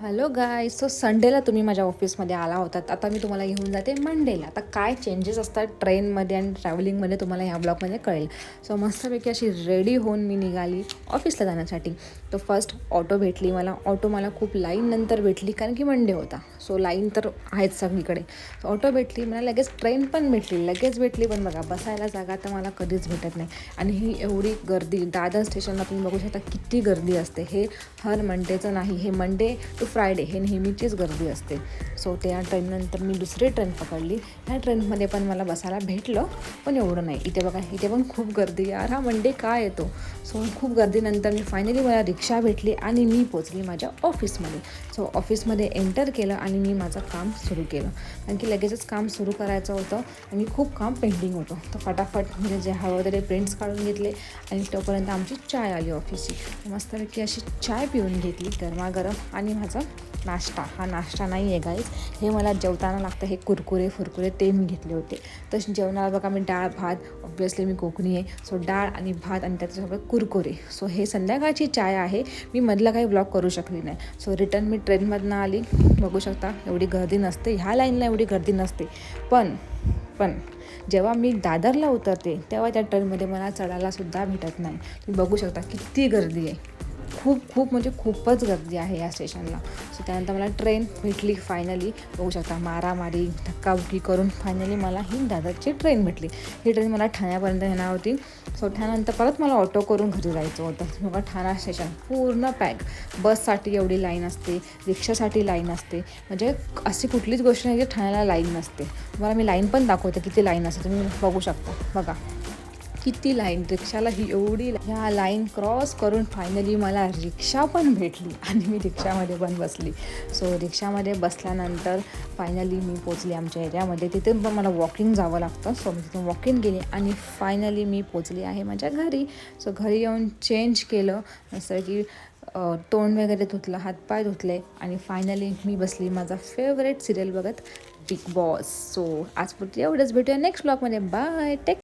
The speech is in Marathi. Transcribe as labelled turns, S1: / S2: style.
S1: हॅलो गाय. सो संडेला तुम्ही माझ्या ऑफिसमध्ये आला होतात. आता मी तुम्हाला घेऊन जाते मंडेला. आता काय चेंजेस असतात ट्रेनमध्ये आणि ट्रॅव्हलिंगमध्ये तुम्हाला ह्या ब्लॉगमध्ये कळेल. सो मस्तपैकी अशी रेडी होऊन मी निघाली ऑफिसला जाण्यासाठी. तो फर्स्ट ऑटो भेटली मला. ऑटो मला खूप लाईननंतर भेटली कारण की मंडे होता. सो लाईन तर आहेच सगळीकडे. ऑटो भेटली, मला लगेच ट्रेन पण भेटली, लगेच भेटली. पण बघा, बसायला जागा तर मला कधीच भेटत नाही. आणि ही एवढी गर्दी दादर स्टेशनला तुम्ही बघू शकता किती गर्दी असते. हे हर मंडेचं नाही, हे मंडे टू फ्रायडे हे नेहमीचीच गर्दी असते. सो त्या ट्रेननंतर मी दुसरी ट्रेन पकडली. ह्या ट्रेनमध्ये पण मला बसायला भेटलं, पण एवढं नाही. इथे बघा, इथे पण खूप गर्दी. यार, हा मंडे काय येतो. सो खूप गर्दीनंतर मी फायनली मला रिक्षा भेटली आणि मी पोचली माझ्या ऑफिसमध्ये. सो ऑफिसमध्ये एंटर केलं आणि मी माझं काम सुरू केलं, कारण की लगेचच काम सुरू करायचं होतं आणि खूप काम पेंडिंग होतं. तर फटाफट म्हणजे जे हवं ते प्रिंट्स काढून घेतले आणि तोपर्यंत आमची चाय आली ऑफिसची. मस्तपैकी अशी चाय पिऊन घेतली गरमागरम. आणि माझा नाश्ता, हा नाश्ता नाही आहे गाईज, हे मला जेवताना लागतं. हे कुरकुरे फुरकुरे ते मी घेतले होते. तसे जेवणाला बघा मी डाळ भात, ऑब्व्हियसली मी कोकणी आहे, सो डाळ आणि भात आणि त्याच्यासोबत कुरकुरे. सो हे संध्याकाळची चाय आहे. मी मधला काही ब्लॉग करू शकली नाही. सो रिटर्न मी ट्रेनमधनं आली. बघू शकता एवढी गर्दी नसते, ह्या लाईनला एवढी गर्दी नसते. पण जेव्हा मी दादरला उतरते तेव्हा त्या ट्रेनमध्ये मला चढायलासुद्धा भेटत नाही. तुम्ही बघू शकता किती गर्दी आहे. खूप म्हणजे खूपच गर्दी आहे या स्टेशनला. सो त्यानंतर मला ट्रेन भेटली फायनली. बघू शकता मारामारी धक्काबुक्की करून फायनली मला ही दादरची ट्रेन भेटली. ही ट्रेन मला ठाण्यापर्यंत येणार होती. सो ठाण्यानंतर परत मला ऑटो करून घरी जायचं होतं. बघा, ठाणा स्टेशन पूर्ण पॅक. बससाठी एवढी लाईन असते, रिक्षासाठी लाईन असते. म्हणजे अशी कुठलीच गोष्ट नाही की ठाण्याला लाईन नसते. तुम्हाला मी लाईन पण दाखवते किती लाईन असते, तुम्ही बघू शकता. बघा किती लाईन, रिक्षाला ही एवढी. ह्या लाईन क्रॉस करून फायनली मला रिक्षा पण भेटली आणि मी रिक्षामध्ये पण बसली. सो रिक्षामध्ये बसल्यानंतर फायनली मी पोचली आमच्या एरियामध्ये. तिथून पण मला वॉकिंग जावं लागतं. सो मी तिथून वॉकिंग गेली आणि फायनली मी पोचली आहे माझ्या घरी. सो घरी येऊन चेंज केलं, जसं की तोंड वगैरे धुतलं, हातपाय धुतले आणि फायनली मी बसली माझा फेवरेट सिरियल बघत, बिग बॉस. सो आजपुरती एवढंच. भेटूया नेक्स्ट ब्लॉगमध्ये. Bye, take